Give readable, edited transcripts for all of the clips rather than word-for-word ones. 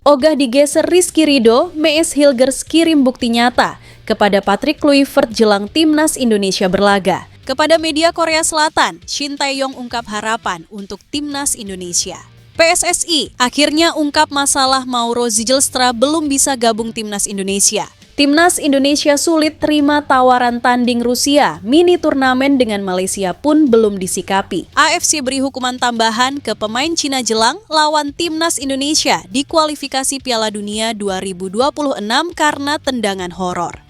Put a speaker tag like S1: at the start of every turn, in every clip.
S1: Ogah digeser Rizky Ridho, Mees Hilgers kirim bukti nyata kepada Patrick Kluivert jelang timnas Indonesia berlaga. Kepada media Korea Selatan, Shin Tae-yong ungkap harapan untuk timnas Indonesia. PSSI akhirnya ungkap masalah Mauro Zijlstra belum bisa gabung timnas Indonesia. Timnas Indonesia sulit terima tawaran tanding Rusia, mini turnamen dengan Malaysia pun belum disikapi. AFC beri hukuman tambahan ke pemain Cina Jelang lawan Timnas Indonesia di kualifikasi Piala Dunia 2026 karena tendangan horor.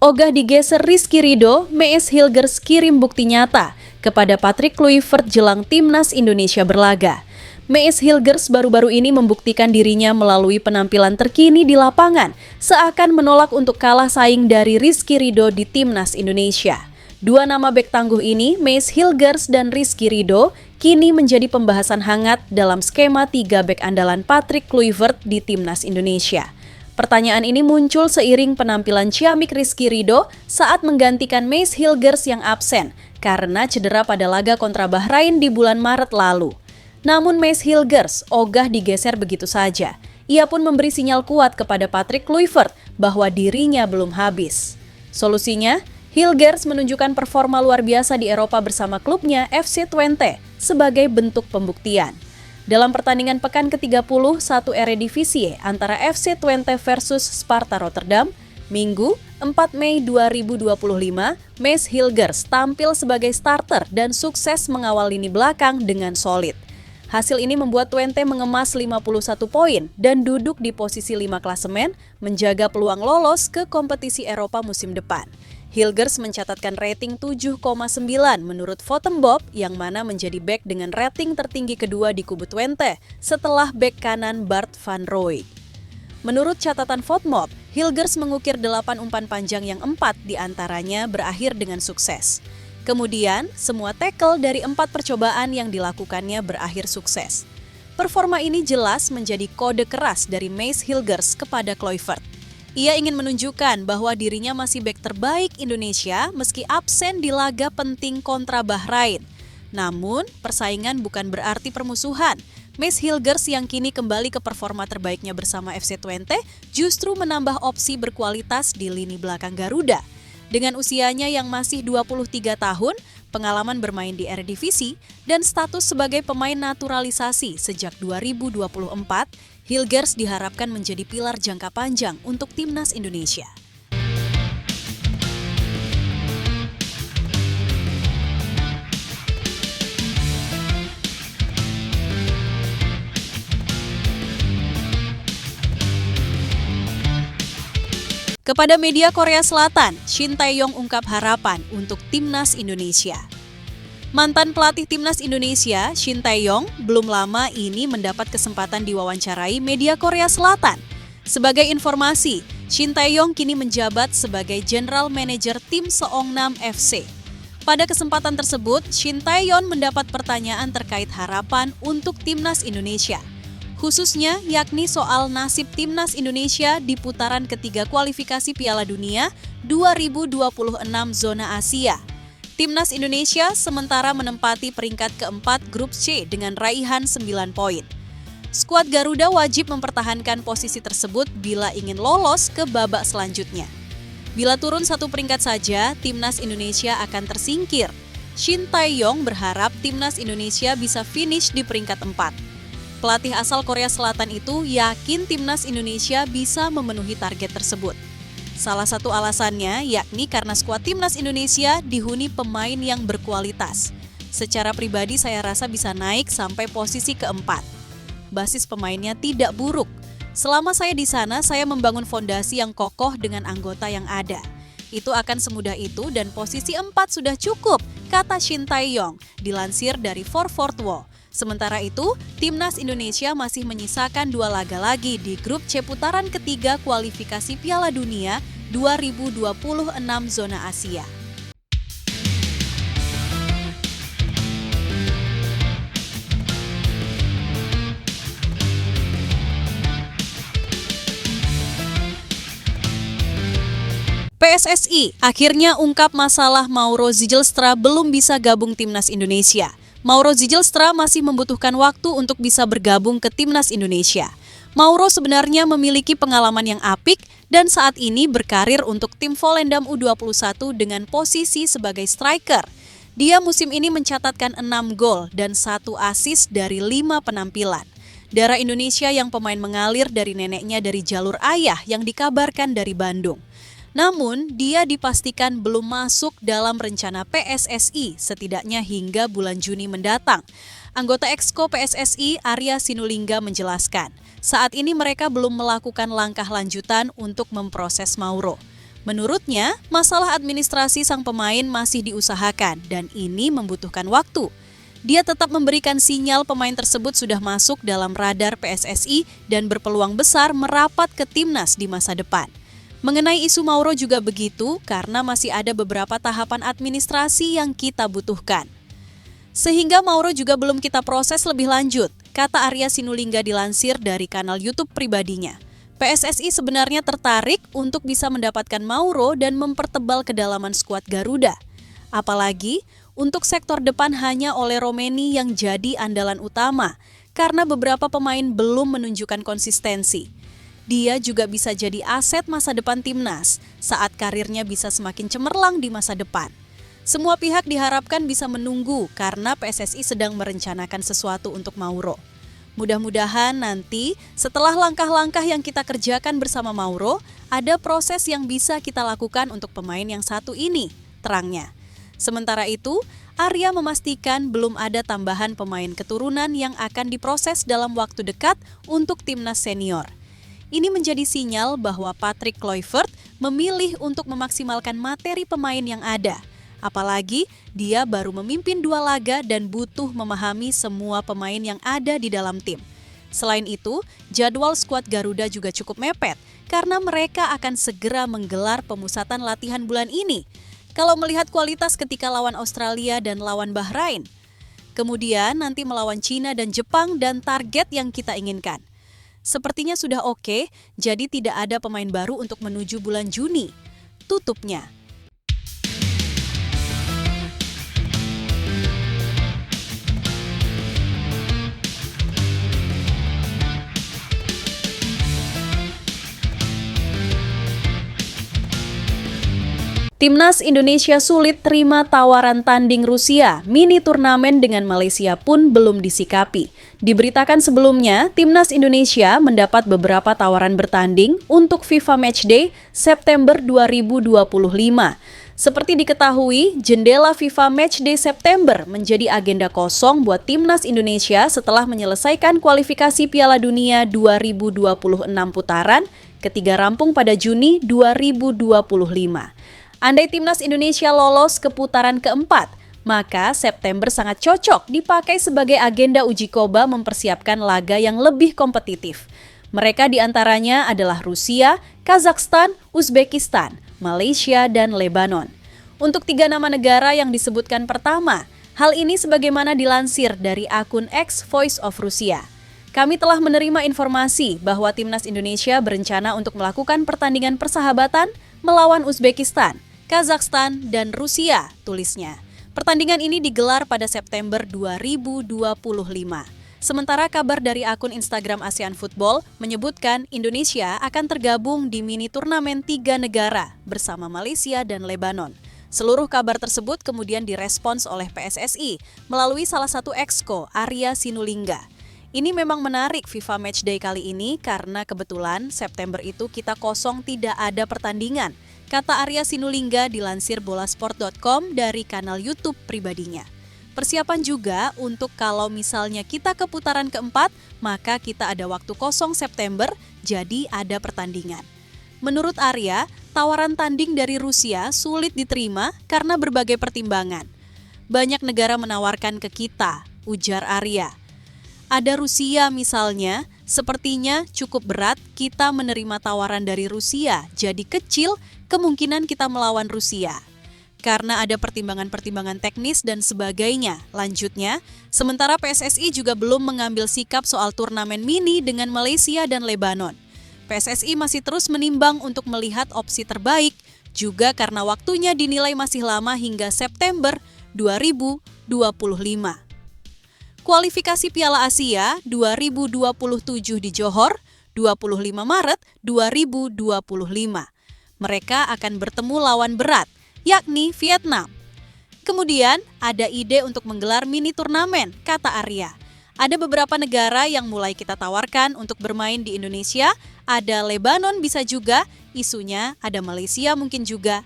S1: Ogah digeser Rizky Ridho, Mees Hilgers kirim bukti nyata kepada Patrick Kluivert jelang timnas Indonesia berlaga. Mees Hilgers baru-baru ini membuktikan dirinya melalui penampilan terkini di lapangan, seakan menolak untuk kalah saing dari Rizky Ridho di timnas Indonesia. Dua nama bek tangguh ini, Mees Hilgers dan Rizky Ridho, kini menjadi pembahasan hangat dalam skema 3 bek andalan Patrick Kluivert di timnas Indonesia. Pertanyaan ini muncul seiring penampilan ciamik Rizky Ridho saat menggantikan Mees Hilgers yang absen karena cedera pada laga kontra Bahrain di bulan Maret lalu. Namun Mees Hilgers ogah digeser begitu saja. Ia pun memberi sinyal kuat kepada Patrick Kluivert bahwa dirinya belum habis. Solusinya, Hilgers menunjukkan performa luar biasa di Eropa bersama klubnya FC Twente sebagai bentuk pembuktian. Dalam pertandingan pekan ke-30 1 Eredivisie antara FC Twente versus Sparta Rotterdam, Minggu 4 Mei 2025, Mees Hilgers tampil sebagai starter dan sukses mengawal lini belakang dengan solid. Hasil ini membuat Twente mengemas 51 poin dan duduk di posisi 5 klasemen, menjaga peluang lolos ke kompetisi Eropa musim depan. Hilgers mencatatkan rating 7,9 menurut Votenbob, yang mana menjadi bek dengan rating tertinggi kedua di kubu Twente setelah bek kanan Bart van Rooij. Menurut catatan Votenbob, Hilgers mengukir 8 umpan panjang yang 4 diantaranya berakhir dengan sukses. Kemudian, semua tackle dari 4 percobaan yang dilakukannya berakhir sukses. Performa ini jelas menjadi kode keras dari Mees Hilgers kepada Kluivert. Ia ingin menunjukkan bahwa dirinya masih bek terbaik Indonesia meski absen di laga penting kontra Bahrain. Namun, persaingan bukan berarti permusuhan. Mees Hilgers yang kini kembali ke performa terbaiknya bersama FC Twente justru menambah opsi berkualitas di lini belakang Garuda. Dengan usianya yang masih 23 tahun, pengalaman bermain di Eredivisie, dan status sebagai pemain naturalisasi sejak 2024, Hilgers diharapkan menjadi pilar jangka panjang untuk timnas Indonesia. Kepada media Korea Selatan, Shin Tae-yong ungkap harapan untuk timnas Indonesia. Mantan pelatih timnas Indonesia, Shin Tae-yong, belum lama ini mendapat kesempatan diwawancarai media Korea Selatan. Sebagai informasi, Shin Tae-yong kini menjabat sebagai General Manager tim Seongnam FC. Pada kesempatan tersebut, Shin Tae-yong mendapat pertanyaan terkait harapan untuk timnas Indonesia. Khususnya yakni soal nasib timnas Indonesia di putaran ketiga kualifikasi Piala Dunia 2026 zona Asia. Timnas Indonesia sementara menempati peringkat keempat grup C dengan raihan 9 poin. Skuad Garuda wajib mempertahankan posisi tersebut bila ingin lolos ke babak selanjutnya. Bila turun satu peringkat saja, timnas Indonesia akan tersingkir. Shin Tae-yong berharap timnas Indonesia bisa finish di peringkat 4. Pelatih asal Korea Selatan itu yakin timnas Indonesia bisa memenuhi target tersebut. Salah satu alasannya yakni karena skuad timnas Indonesia dihuni pemain yang berkualitas. Secara pribadi saya rasa bisa naik sampai posisi keempat. Basis pemainnya tidak buruk. Selama saya di sana, saya membangun fondasi yang kokoh dengan anggota yang ada. Itu akan semudah itu dan posisi 4 sudah cukup, kata Shin Tae-yong, dilansir dari 442. Sementara itu, timnas Indonesia masih menyisakan 2 laga lagi di grup C putaran ketiga kualifikasi Piala Dunia 2026 zona Asia. PSSI akhirnya ungkap masalah Mauro Zijlstra belum bisa gabung Timnas Indonesia. Mauro Zijlstra masih membutuhkan waktu untuk bisa bergabung ke Timnas Indonesia. Mauro sebenarnya memiliki pengalaman yang apik dan saat ini berkarir untuk tim Volendam U21 dengan posisi sebagai striker. Dia musim ini mencatatkan 6 gol dan 1 assist dari 5 penampilan. Darah Indonesia yang pemain mengalir dari neneknya dari jalur ayah yang dikabarkan dari Bandung. Namun, dia dipastikan belum masuk dalam rencana PSSI setidaknya hingga bulan Juni mendatang. Anggota Exco PSSI Arya Sinulinga menjelaskan, saat ini mereka belum melakukan langkah lanjutan untuk memproses Mauro. Menurutnya, masalah administrasi sang pemain masih diusahakan dan ini membutuhkan waktu. Dia tetap memberikan sinyal pemain tersebut sudah masuk dalam radar PSSI dan berpeluang besar merapat ke timnas di masa depan. Mengenai isu Mauro juga begitu karena masih ada beberapa tahapan administrasi yang kita butuhkan. Sehingga Mauro juga belum kita proses lebih lanjut, kata Arya Sinulinga dilansir dari kanal YouTube pribadinya. PSSI sebenarnya tertarik untuk bisa mendapatkan Mauro dan mempertebal kedalaman skuad Garuda. Apalagi untuk sektor depan hanya oleh Romeni yang jadi andalan utama karena beberapa pemain belum menunjukkan konsistensi. Dia juga bisa jadi aset masa depan timnas saat karirnya bisa semakin cemerlang di masa depan. Semua pihak diharapkan bisa menunggu karena PSSI sedang merencanakan sesuatu untuk Mauro. Mudah-mudahan nanti setelah langkah-langkah yang kita kerjakan bersama Mauro, ada proses yang bisa kita lakukan untuk pemain yang satu ini, terangnya. Sementara itu, Arya memastikan belum ada tambahan pemain keturunan yang akan diproses dalam waktu dekat untuk timnas senior. Ini menjadi sinyal bahwa Patrick Kluivert memilih untuk memaksimalkan materi pemain yang ada. Apalagi dia baru memimpin 2 laga dan butuh memahami semua pemain yang ada di dalam tim. Selain itu, jadwal skuad Garuda juga cukup mepet karena mereka akan segera menggelar pemusatan latihan bulan ini. Kalau melihat kualitas ketika lawan Australia dan lawan Bahrain. Kemudian nanti melawan Cina dan Jepang dan target yang kita inginkan. Sepertinya sudah oke, jadi tidak ada pemain baru untuk menuju bulan Juni. Tutupnya. Timnas Indonesia sulit terima tawaran tanding Rusia. Mini turnamen dengan Malaysia pun belum disikapi. Diberitakan sebelumnya, Timnas Indonesia mendapat beberapa tawaran bertanding untuk FIFA Matchday September 2025. Seperti diketahui, jendela FIFA Matchday September menjadi agenda kosong buat Timnas Indonesia setelah menyelesaikan kualifikasi Piala Dunia 2026 putaran, ketiga rampung pada Juni 2025. Andai Timnas Indonesia lolos ke putaran keempat, maka September sangat cocok dipakai sebagai agenda uji coba mempersiapkan laga yang lebih kompetitif. Mereka diantaranya adalah Rusia, Kazakhstan, Uzbekistan, Malaysia, dan Lebanon. Untuk 3 nama negara yang disebutkan pertama, hal ini sebagaimana dilansir dari akun X Voice of Rusia. Kami telah menerima informasi bahwa Timnas Indonesia berencana untuk melakukan pertandingan persahabatan melawan Uzbekistan, Kazakhstan, dan Rusia, tulisnya. Pertandingan ini digelar pada September 2025. Sementara kabar dari akun Instagram ASEAN Football menyebutkan Indonesia akan tergabung di mini turnamen 3 negara bersama Malaysia dan Lebanon. Seluruh kabar tersebut kemudian direspons oleh PSSI melalui salah satu exco, Arya Sinulinga. Ini memang menarik FIFA Matchday kali ini karena kebetulan September itu kita kosong tidak ada pertandingan, kata Arya Sinulinga dilansir bolasport.com dari kanal YouTube pribadinya. Persiapan juga untuk kalau misalnya kita ke putaran keempat, maka kita ada waktu kosong September, jadi ada pertandingan. Menurut Arya, tawaran tanding dari Rusia sulit diterima karena berbagai pertimbangan. Banyak negara menawarkan ke kita, ujar Arya. Ada Rusia misalnya, sepertinya cukup berat kita menerima tawaran dari Rusia, jadi kecil kemungkinan kita melawan Rusia. Karena ada pertimbangan-pertimbangan teknis dan sebagainya. Lanjutnya, sementara PSSI juga belum mengambil sikap soal turnamen mini dengan Malaysia dan Lebanon. PSSI masih terus menimbang untuk melihat opsi terbaik, juga karena waktunya dinilai masih lama hingga September 2025. Kualifikasi Piala Asia 2027 di Johor, 25 Maret 2025. Mereka akan bertemu lawan berat, yakni Vietnam. Kemudian ada ide untuk menggelar mini turnamen, kata Arya. Ada beberapa negara yang mulai kita tawarkan untuk bermain di Indonesia, ada Lebanon bisa juga, isunya ada Malaysia mungkin juga.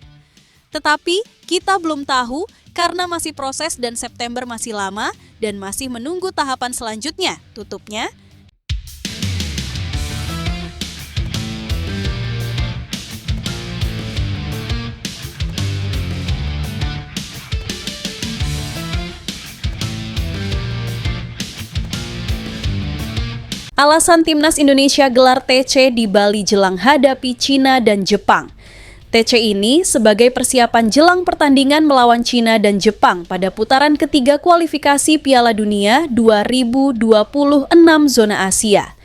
S1: Tetapi kita belum tahu karena masih proses dan September masih lama dan masih menunggu tahapan selanjutnya, tutupnya. Alasan Timnas Indonesia gelar TC di Bali jelang hadapi Cina dan Jepang. TC ini sebagai persiapan jelang pertandingan melawan Cina dan Jepang pada putaran ketiga kualifikasi Piala Dunia 2026 zona Asia.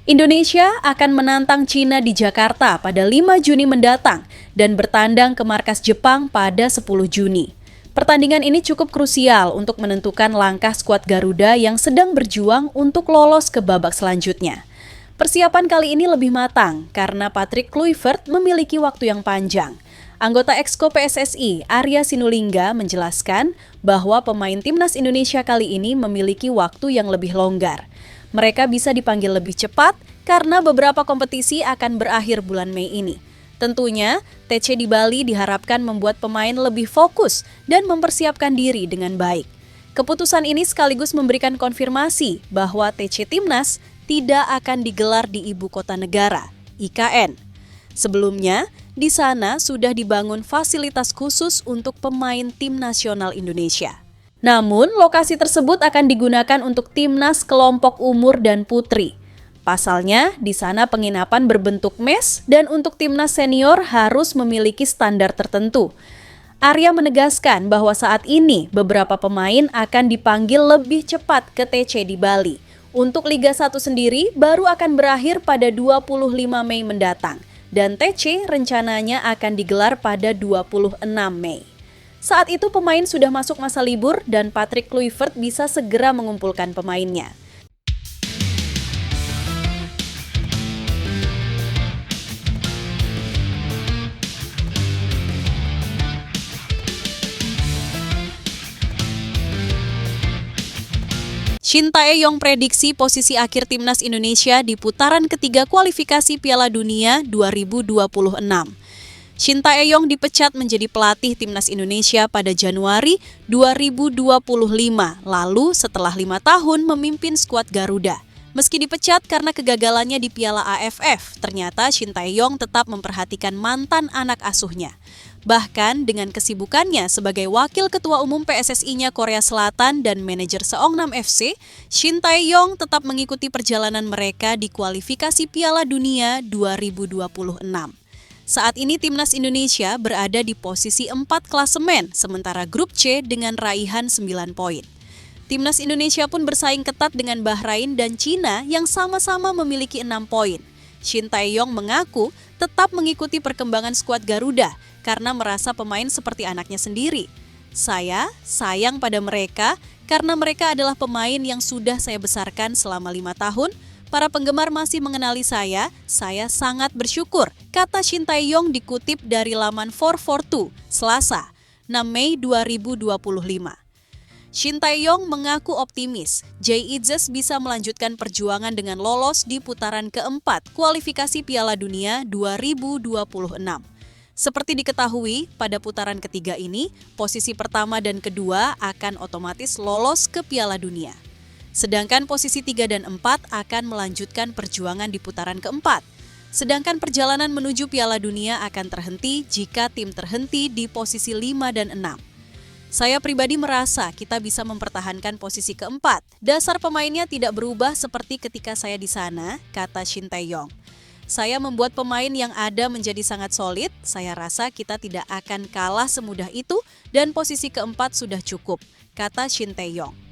S1: Indonesia akan menantang Cina di Jakarta pada 5 Juni mendatang dan bertandang ke markas Jepang pada 10 Juni. Pertandingan ini cukup krusial untuk menentukan langkah skuad Garuda yang sedang berjuang untuk lolos ke babak selanjutnya. Persiapan kali ini lebih matang karena Patrick Kluivert memiliki waktu yang panjang. Anggota Exco PSSI, Arya Sinulinga, menjelaskan bahwa pemain Timnas Indonesia kali ini memiliki waktu yang lebih longgar. Mereka bisa dipanggil lebih cepat karena beberapa kompetisi akan berakhir bulan Mei ini. Tentunya, TC di Bali diharapkan membuat pemain lebih fokus dan mempersiapkan diri dengan baik. Keputusan ini sekaligus memberikan konfirmasi bahwa TC Timnas tidak akan digelar di ibu kota negara, IKN. Sebelumnya, di sana sudah dibangun fasilitas khusus untuk pemain Tim Nasional Indonesia. Namun, lokasi tersebut akan digunakan untuk Timnas kelompok umur dan putri. Pasalnya, di sana penginapan berbentuk mes dan untuk Timnas senior harus memiliki standar tertentu. Arya menegaskan bahwa saat ini beberapa pemain akan dipanggil lebih cepat ke TC di Bali. Untuk Liga 1 sendiri baru akan berakhir pada 25 Mei mendatang dan TC rencananya akan digelar pada 26 Mei. Saat itu pemain sudah masuk masa libur dan Patrick Kluivert bisa segera mengumpulkan pemainnya. Shin Tae-yong prediksi posisi akhir Timnas Indonesia di putaran ketiga kualifikasi Piala Dunia 2026. Shin Tae-yong dipecat menjadi pelatih Timnas Indonesia pada Januari 2025, lalu setelah 5 tahun memimpin skuad Garuda. Meski dipecat karena kegagalannya di Piala AFF, ternyata Shin Tae-yong tetap memperhatikan mantan anak asuhnya. Bahkan dengan kesibukannya sebagai wakil ketua umum PSSI-nya Korea Selatan dan manajer Seongnam FC, Shin Tae-yong tetap mengikuti perjalanan mereka di kualifikasi Piala Dunia 2026. Saat ini Timnas Indonesia berada di posisi 4 klasemen, sementara grup C dengan raihan 9 poin. Timnas Indonesia pun bersaing ketat dengan Bahrain dan Cina yang sama-sama memiliki 6 poin. Shin Tae-yong mengaku tetap mengikuti perkembangan skuad Garuda karena merasa pemain seperti anaknya sendiri. Saya sayang pada mereka karena mereka adalah pemain yang sudah saya besarkan selama 5 tahun. Para penggemar masih mengenali saya sangat bersyukur, kata Shin Tae-yong dikutip dari laman 442, Selasa, 6 Mei 2025. Shin Tae-yong mengaku optimis J-Itzes bisa melanjutkan perjuangan dengan lolos di putaran keempat kualifikasi Piala Dunia 2026. Seperti diketahui, pada putaran ketiga ini, posisi pertama dan kedua akan otomatis lolos ke Piala Dunia. Sedangkan posisi 3 dan 4 akan melanjutkan perjuangan di putaran keempat. Sedangkan perjalanan menuju Piala Dunia akan terhenti jika tim terhenti di posisi 5 dan 6. Saya pribadi merasa kita bisa mempertahankan posisi keempat. Dasar pemainnya tidak berubah seperti ketika saya di sana, kata Shin Tae-yong. Saya membuat pemain yang ada menjadi sangat solid, saya rasa kita tidak akan kalah semudah itu dan posisi keempat sudah cukup, kata Shin Tae-yong.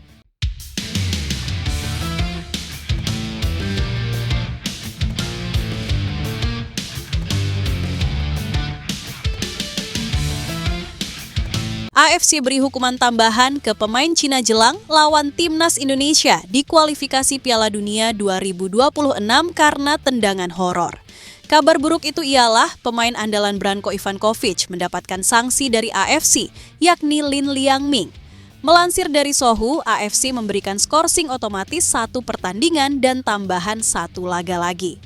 S1: AFC beri hukuman tambahan ke pemain Cina Jelang lawan Timnas Indonesia di kualifikasi Piala Dunia 2026 karena tendangan horor. Kabar buruk itu ialah pemain andalan Branko Ivankovic mendapatkan sanksi dari AFC, yakni Lin Liangming. Melansir dari Sohu, AFC memberikan skorsing otomatis 1 pertandingan dan tambahan 1 laga lagi.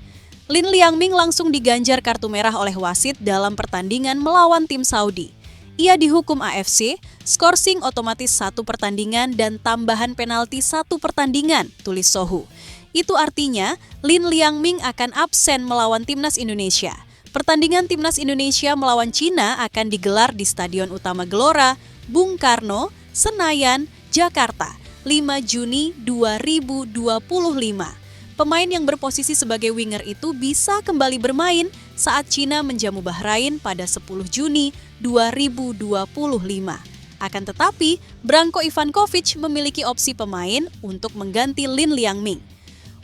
S1: Lin Liangming langsung diganjar kartu merah oleh wasit dalam pertandingan melawan tim Saudi. Ia dihukum AFC, skorsing otomatis 1 pertandingan dan tambahan penalti 1 pertandingan, tulis Sohu. Itu artinya Lin Liangming akan absen melawan Timnas Indonesia. Pertandingan Timnas Indonesia melawan Cina akan digelar di Stadion Utama Gelora, Bung Karno, Senayan, Jakarta, 5 Juni 2025. Pemain yang berposisi sebagai winger itu bisa kembali bermain saat Cina menjamu Bahrain pada 10 Juni 2025. Akan tetapi, Branko Ivankovic memiliki opsi pemain untuk mengganti Lin Liangming.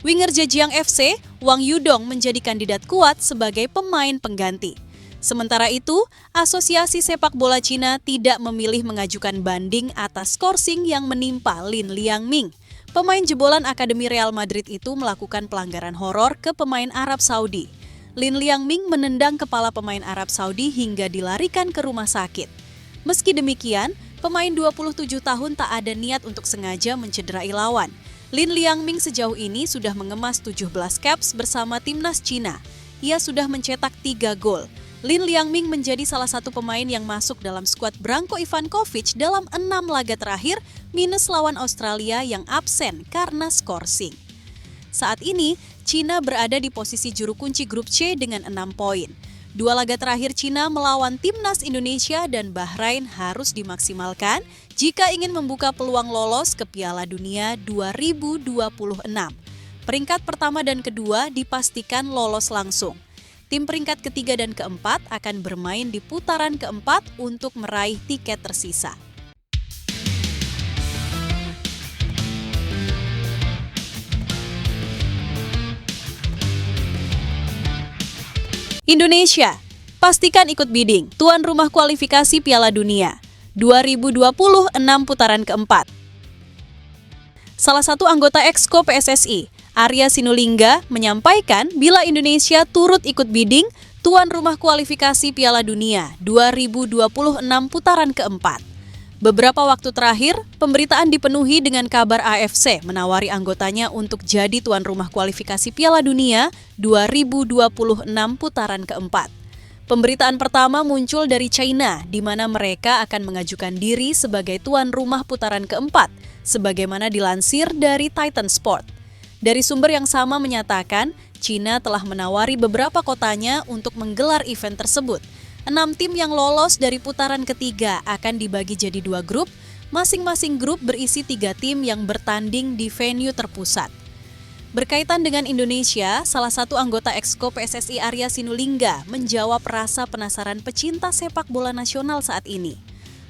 S1: Winger Zhejiang FC, Wang Yudong menjadi kandidat kuat sebagai pemain pengganti. Sementara itu, Asosiasi Sepak Bola Cina tidak memilih mengajukan banding atas skorsing yang menimpa Lin Liangming. Pemain jebolan Akademi Real Madrid itu melakukan pelanggaran horor ke pemain Arab Saudi. Lin Liangming menendang kepala pemain Arab Saudi hingga dilarikan ke rumah sakit. Meski demikian, pemain 27 tahun tak ada niat untuk sengaja mencederai lawan. Lin Liangming sejauh ini sudah mengemas 17 caps bersama timnas Cina. Ia sudah mencetak 3 gol. Lin Liangming menjadi salah satu pemain yang masuk dalam skuad Branko Ivankovic dalam 6 laga terakhir minus lawan Australia yang absen karena skorsing. Saat ini, Cina berada di posisi juru kunci grup C dengan 6 poin. 2 laga terakhir Cina melawan Timnas Indonesia dan Bahrain harus dimaksimalkan jika ingin membuka peluang lolos ke Piala Dunia 2026. Peringkat pertama dan kedua dipastikan lolos langsung. Tim peringkat ketiga dan keempat akan bermain di putaran keempat untuk meraih tiket tersisa. Indonesia, pastikan ikut bidding tuan rumah kualifikasi Piala Dunia 2026 putaran keempat. Salah satu anggota Exco PSSI, Arya Sinulinga, menyampaikan bila Indonesia turut ikut bidding tuan rumah kualifikasi Piala Dunia 2026 putaran keempat. Beberapa waktu terakhir, pemberitaan dipenuhi dengan kabar AFC menawari anggotanya untuk jadi tuan rumah kualifikasi Piala Dunia 2026 putaran keempat. Pemberitaan pertama muncul dari China, di mana mereka akan mengajukan diri sebagai tuan rumah putaran keempat, sebagaimana dilansir dari Titan Sport. Dari sumber yang sama menyatakan, Cina telah menawari beberapa kotanya untuk menggelar event tersebut. 6 tim yang lolos dari putaran ketiga akan dibagi jadi 2 grup, masing-masing grup berisi 3 tim yang bertanding di venue terpusat. Berkaitan dengan Indonesia, salah satu anggota Exco PSSI Arya Sinulinga menjawab rasa penasaran pecinta sepak bola nasional saat ini.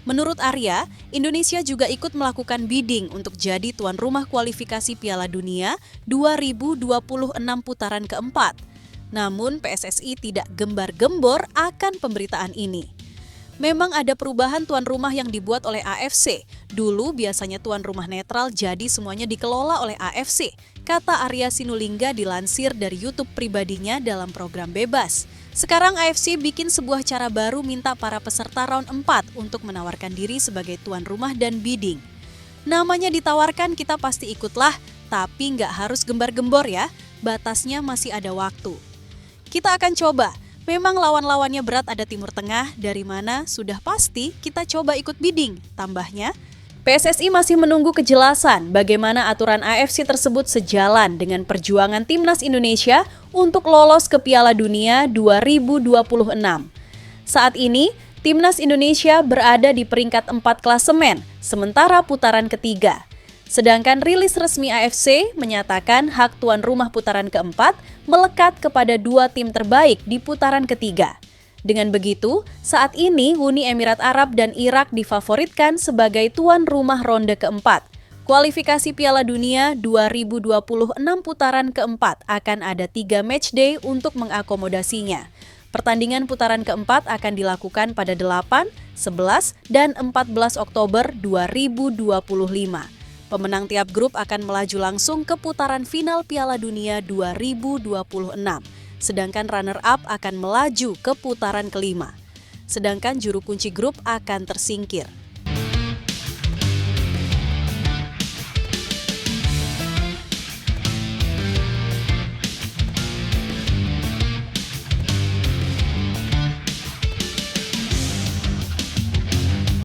S1: Menurut Arya, Indonesia juga ikut melakukan bidding untuk jadi tuan rumah kualifikasi Piala Dunia 2026 putaran keempat. Namun PSSI tidak gembar-gembor akan pemberitaan ini. Memang ada perubahan tuan rumah yang dibuat oleh AFC. Dulu biasanya tuan rumah netral, jadi semuanya dikelola oleh AFC, kata Arya Sinulinga dilansir dari YouTube pribadinya dalam program Bebas. Sekarang AFC bikin sebuah cara baru minta para peserta round 4 untuk menawarkan diri sebagai tuan rumah dan bidding. Namanya ditawarkan kita pasti ikutlah, tapi nggak harus gembar-gembor ya, batasnya masih ada waktu. Kita akan coba, memang lawan-lawannya berat ada Timur Tengah, dari mana sudah pasti kita coba ikut bidding, tambahnya. PSSI masih menunggu kejelasan bagaimana aturan AFC tersebut sejalan dengan perjuangan Timnas Indonesia untuk lolos ke Piala Dunia 2026. Saat ini, Timnas Indonesia berada di peringkat 4 klasemen, sementara putaran ketiga. Sedangkan rilis resmi AFC menyatakan hak tuan rumah putaran keempat melekat kepada 2 tim terbaik di putaran ketiga. Dengan begitu, saat ini Uni Emirat Arab dan Irak difavoritkan sebagai tuan rumah ronde keempat. Kualifikasi Piala Dunia 2026 putaran keempat akan ada 3 matchday untuk mengakomodasinya. Pertandingan putaran keempat akan dilakukan pada 8, 11 dan 14 Oktober 2025. Pemenang tiap grup akan melaju langsung ke putaran final Piala Dunia 2026. Sedangkan runner-up akan melaju ke putaran kelima. Sedangkan juru kunci grup akan tersingkir.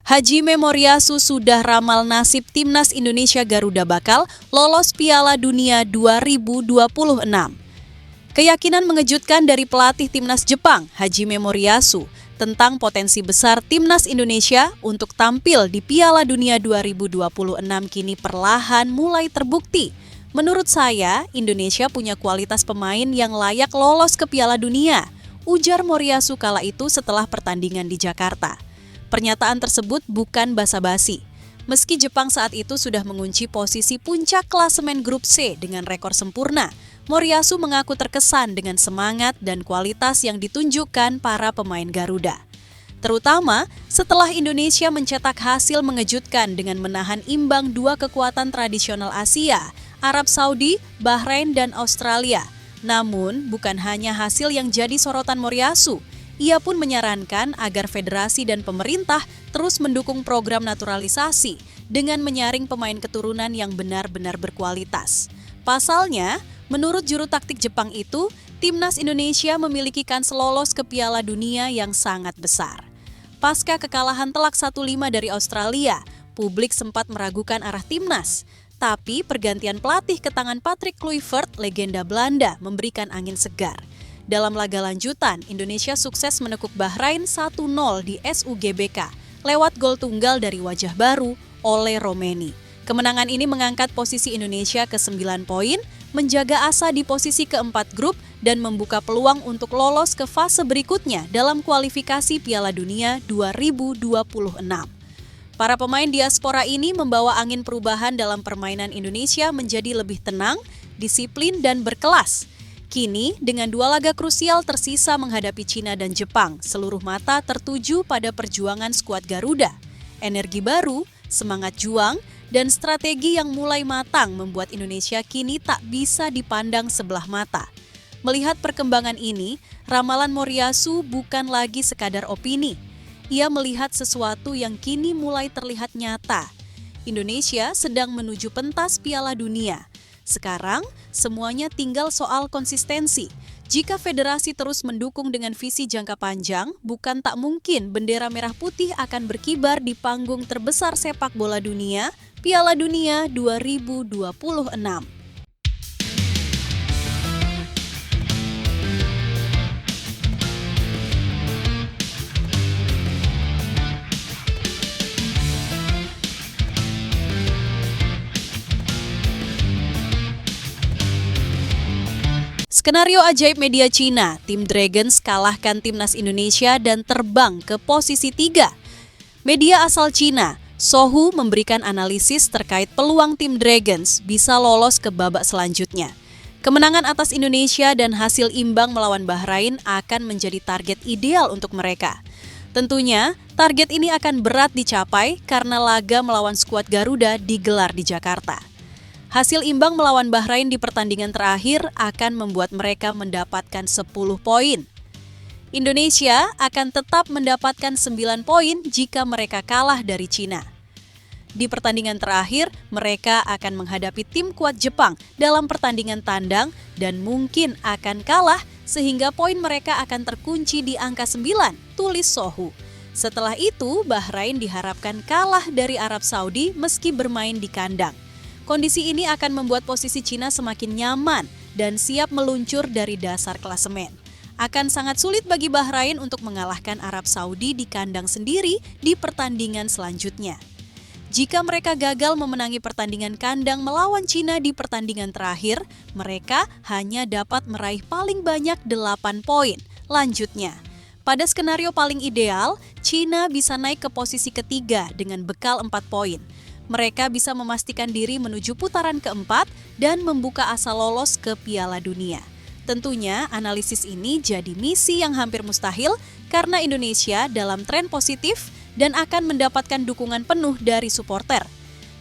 S1: Hajime Moriyasu sudah ramal nasib Timnas Indonesia Garuda bakal lolos Piala Dunia 2026. Keyakinan mengejutkan dari pelatih Timnas Jepang, Hajime Moriyasu, tentang potensi besar Timnas Indonesia untuk tampil di Piala Dunia 2026 kini perlahan mulai terbukti. Menurut saya, Indonesia punya kualitas pemain yang layak lolos ke Piala Dunia, ujar Moriyasu kala itu setelah pertandingan di Jakarta. Pernyataan tersebut bukan basa-basi. Meski Jepang saat itu sudah mengunci posisi puncak klasemen grup C dengan rekor sempurna, Moriyasu mengaku terkesan dengan semangat dan kualitas yang ditunjukkan para pemain Garuda. Terutama setelah Indonesia mencetak hasil mengejutkan dengan menahan imbang dua kekuatan tradisional Asia, Arab Saudi, Bahrain, dan Australia. Namun, bukan hanya hasil yang jadi sorotan Moriyasu. Ia pun menyarankan agar federasi dan pemerintah terus mendukung program naturalisasi dengan menyaring pemain keturunan yang benar-benar berkualitas. Pasalnya, menurut juru taktik Jepang itu, Timnas Indonesia memiliki kans lolos ke Piala Dunia yang sangat besar. Pasca kekalahan telak 1-5 dari Australia, publik sempat meragukan arah Timnas. Tapi pergantian pelatih ke tangan Patrick Kluivert, legenda Belanda, memberikan angin segar. Dalam laga lanjutan, Indonesia sukses menekuk Bahrain 1-0 di SUGBK lewat gol tunggal dari wajah baru, Ole Romeni. Kemenangan ini mengangkat posisi Indonesia ke 9 poin, menjaga asa di posisi keempat grup, dan membuka peluang untuk lolos ke fase berikutnya dalam kualifikasi Piala Dunia 2026. Para pemain diaspora ini membawa angin perubahan dalam permainan Indonesia menjadi lebih tenang, disiplin, dan berkelas. Kini, dengan dua laga krusial tersisa menghadapi Cina dan Jepang, seluruh mata tertuju pada perjuangan skuad Garuda. Energi baru, semangat juang, dan strategi yang mulai matang membuat Indonesia kini tak bisa dipandang sebelah mata. Melihat perkembangan ini, ramalan Moriyasu bukan lagi sekadar opini. Ia melihat sesuatu yang kini mulai terlihat nyata. Indonesia sedang menuju pentas Piala Dunia. Sekarang, semuanya tinggal soal konsistensi. Jika federasi terus mendukung dengan visi jangka panjang, bukan tak mungkin bendera merah putih akan berkibar di panggung terbesar sepak bola dunia, Piala Dunia 2026. Skenario ajaib media Cina, tim Dragons kalahkan Timnas Indonesia dan terbang ke posisi 3. Media asal Cina, Sohu, memberikan analisis terkait peluang tim Dragons bisa lolos ke babak selanjutnya. Kemenangan atas Indonesia dan hasil imbang melawan Bahrain akan menjadi target ideal untuk mereka. Tentunya, target ini akan berat dicapai karena laga melawan skuad Garuda digelar di Jakarta. Hasil imbang melawan Bahrain di pertandingan terakhir akan membuat mereka mendapatkan 10 poin. Indonesia akan tetap mendapatkan 9 poin jika mereka kalah dari Cina. Di pertandingan terakhir, mereka akan menghadapi tim kuat Jepang dalam pertandingan tandang dan mungkin akan kalah sehingga poin mereka akan terkunci di angka 9, tulis Sohu. Setelah itu, Bahrain diharapkan kalah dari Arab Saudi meski bermain di kandang. Kondisi ini akan membuat posisi Cina semakin nyaman dan siap meluncur dari dasar klasemen. Akan sangat sulit bagi Bahrain untuk mengalahkan Arab Saudi di kandang sendiri di pertandingan selanjutnya. Jika mereka gagal memenangi pertandingan kandang melawan Cina di pertandingan terakhir, mereka hanya dapat meraih paling banyak 8 poin. Lanjutnya, pada skenario paling ideal, Cina bisa naik ke posisi ketiga dengan bekal 4 poin. Mereka bisa memastikan diri menuju putaran keempat dan membuka asa lolos ke Piala Dunia. Tentunya analisis ini jadi misi yang hampir mustahil karena Indonesia dalam tren positif dan akan mendapatkan dukungan penuh dari supporter.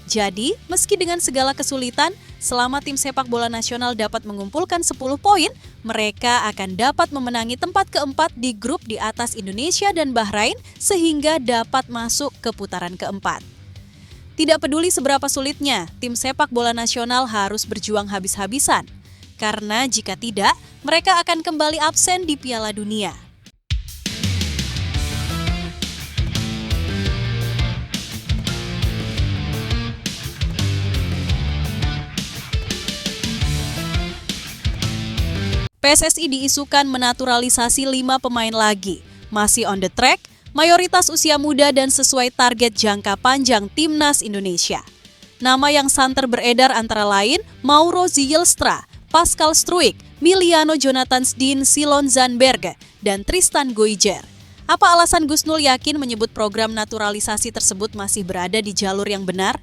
S1: Jadi, meski dengan segala kesulitan, selama tim sepak bola nasional dapat mengumpulkan 10 poin, mereka akan dapat memenangi tempat keempat di grup di atas Indonesia dan Bahrain sehingga dapat masuk ke putaran keempat. Tidak peduli seberapa sulitnya, tim sepak bola nasional harus berjuang habis-habisan. Karena jika tidak, mereka akan kembali absen di Piala Dunia. PSSI diisukan menaturalisasi 5 pemain lagi. Masih on the track, mayoritas usia muda dan sesuai target jangka panjang Timnas Indonesia. Nama yang santer beredar antara lain Mauro Zylstra, Pascal Struijk, Miliano Jonathansdien Silon Zandbergen, dan Tristan Goijer. Apa alasan Gus Nul yakin menyebut program naturalisasi tersebut masih berada di jalur yang benar?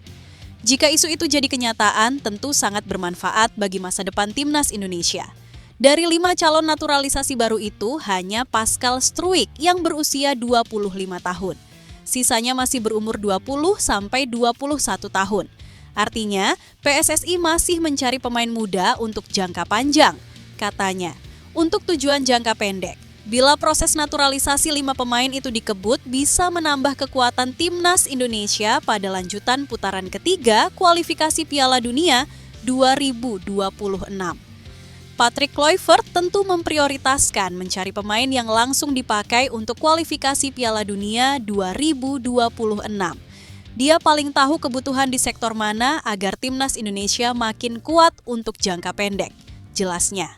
S1: Jika isu itu jadi kenyataan, tentu sangat bermanfaat bagi masa depan Timnas Indonesia. Dari 5 calon naturalisasi baru itu, hanya Pascal Struijk yang berusia 25 tahun. Sisanya masih berumur 20 sampai 21 tahun. Artinya, PSSI masih mencari pemain muda untuk jangka panjang. Katanya, untuk tujuan jangka pendek, bila proses naturalisasi 5 pemain itu dikebut, bisa menambah kekuatan Timnas Indonesia pada lanjutan putaran ketiga kualifikasi Piala Dunia 2026. Patrick Kluivert tentu memprioritaskan mencari pemain yang langsung dipakai untuk kualifikasi Piala Dunia 2026. Dia paling tahu kebutuhan di sektor mana agar Timnas Indonesia makin kuat untuk jangka pendek, jelasnya.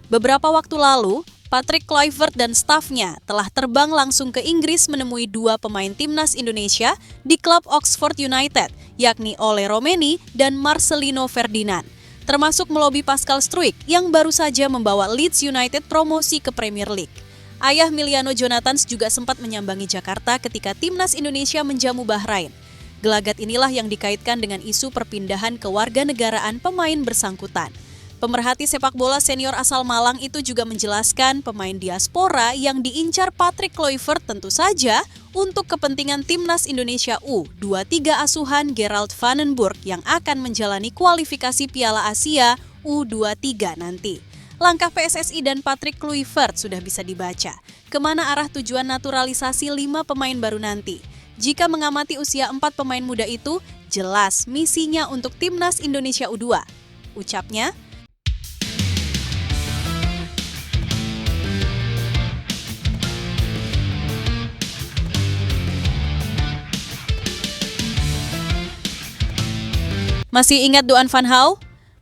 S1: Beberapa waktu lalu, Patrick Kluivert dan stafnya telah terbang langsung ke Inggris menemui 2 pemain Timnas Indonesia di klub Oxford United, yakni Ole Romeni dan Marcelino Ferdinand. Termasuk melobi Pascal Struijk yang baru saja membawa Leeds United promosi ke Premier League. Ayah Miliano Jonathans juga sempat menyambangi Jakarta ketika Timnas Indonesia menjamu Bahrain. Gelagat inilah yang dikaitkan dengan isu perpindahan kewarganegaraan pemain bersangkutan. Pemerhati sepak bola senior asal Malang itu juga menjelaskan pemain diaspora yang diincar Patrick Kluivert tentu saja untuk kepentingan Timnas Indonesia U23 asuhan Gerald Vandenburg yang akan menjalani kualifikasi Piala Asia U23 nanti. Langkah PSSI dan Patrick Kluivert sudah bisa dibaca. Kemana arah tujuan naturalisasi 5 pemain baru nanti? Jika mengamati usia 4 pemain muda itu, jelas misinya untuk Timnas Indonesia U2. Ucapnya, masih ingat Doan Van Hau?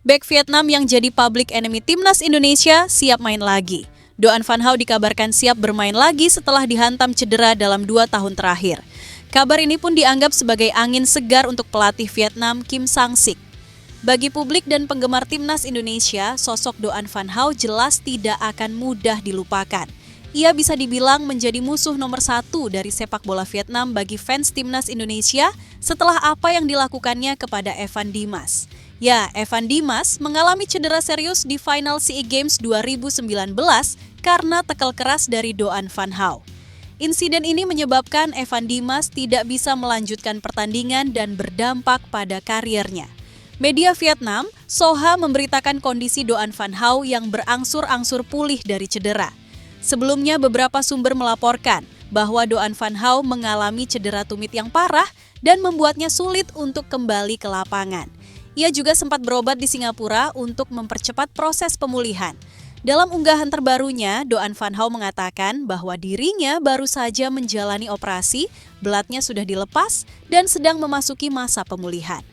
S1: Bek Vietnam yang jadi public enemy Timnas Indonesia siap main lagi. Doan Van Hau dikabarkan siap bermain lagi setelah dihantam cedera dalam 2 tahun terakhir. Kabar ini pun dianggap sebagai angin segar untuk pelatih Vietnam Kim Sang-sik. Bagi publik dan penggemar Timnas Indonesia, sosok Doan Van Hau jelas tidak akan mudah dilupakan. Ia bisa dibilang menjadi musuh nomor 1 dari sepak bola Vietnam bagi fans Timnas Indonesia setelah apa yang dilakukannya kepada Evan Dimas. Ya, Evan Dimas mengalami cedera serius di final SEA Games 2019 karena tekel keras dari Doan Van Hau. Insiden ini menyebabkan Evan Dimas tidak bisa melanjutkan pertandingan dan berdampak pada karirnya. Media Vietnam, Soha memberitakan kondisi Doan Van Hau yang berangsur-angsur pulih dari cedera. Sebelumnya beberapa sumber melaporkan bahwa Doan Van Hau mengalami cedera tumit yang parah dan membuatnya sulit untuk kembali ke lapangan. Ia juga sempat berobat di Singapura untuk mempercepat proses pemulihan. Dalam unggahan terbarunya, Doan Van Hau mengatakan bahwa dirinya baru saja menjalani operasi, belatnya sudah dilepas dan sedang memasuki masa pemulihan.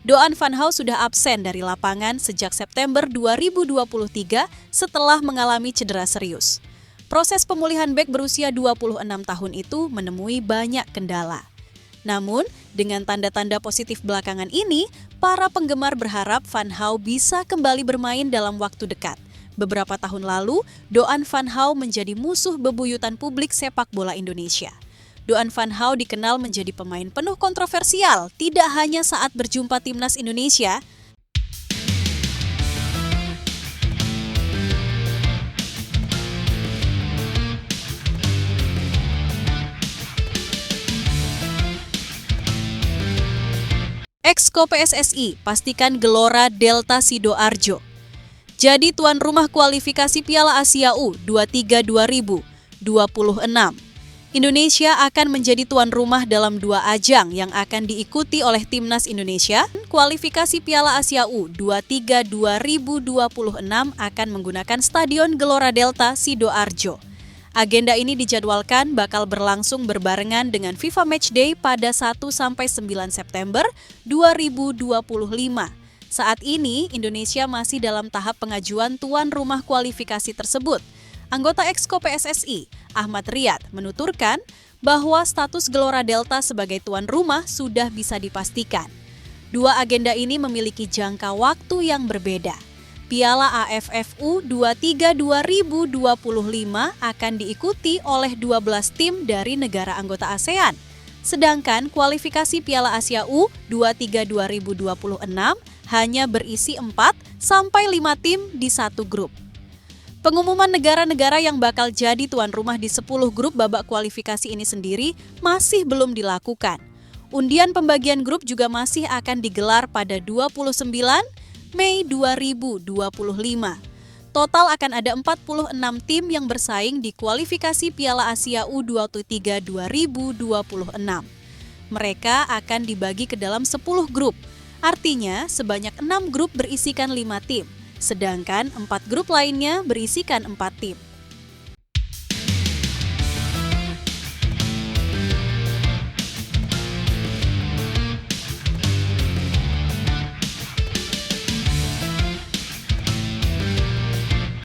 S1: Doan Van Hau sudah absen dari lapangan sejak September 2023 setelah mengalami cedera serius. Proses pemulihan bek berusia 26 tahun itu menemui banyak kendala. Namun, dengan tanda-tanda positif belakangan ini, para penggemar berharap Van Hau bisa kembali bermain dalam waktu dekat. Beberapa tahun lalu, Doan Van Hau menjadi musuh bebuyutan publik sepak bola Indonesia. Doan Van Hau dikenal menjadi pemain penuh kontroversial, tidak hanya saat berjumpa Timnas Indonesia, Exco PSSI pastikan Gelora Delta Sidoarjo. Jadi tuan rumah kualifikasi Piala Asia U23 2026. Indonesia akan menjadi tuan rumah dalam 2 ajang yang akan diikuti oleh Timnas Indonesia. Kualifikasi Piala Asia U23 2026 akan menggunakan Stadion Gelora Delta Sidoarjo. Agenda ini dijadwalkan bakal berlangsung berbarengan dengan FIFA Matchday pada 1-9 September 2025. Saat ini, Indonesia masih dalam tahap pengajuan tuan rumah kualifikasi tersebut. Anggota Exco PSSI, Ahmad Riyad, menuturkan bahwa status Gelora Delta sebagai tuan rumah sudah bisa dipastikan. 2 agenda ini memiliki jangka waktu yang berbeda. Piala AFF U23 2025 akan diikuti oleh 12 tim dari negara anggota ASEAN. Sedangkan kualifikasi Piala Asia U23 2026 hanya berisi 4-5 tim di satu grup. Pengumuman negara-negara yang bakal jadi tuan rumah di 10 grup babak kualifikasi ini sendiri masih belum dilakukan. Undian pembagian grup juga masih akan digelar pada 29 Mei 2025. Total akan ada 46 tim yang bersaing di kualifikasi Piala Asia U23 2026. Mereka akan dibagi ke dalam 10 grup. Artinya sebanyak 6 grup berisikan 5 tim. Sedangkan 4 grup lainnya berisikan 4 tim.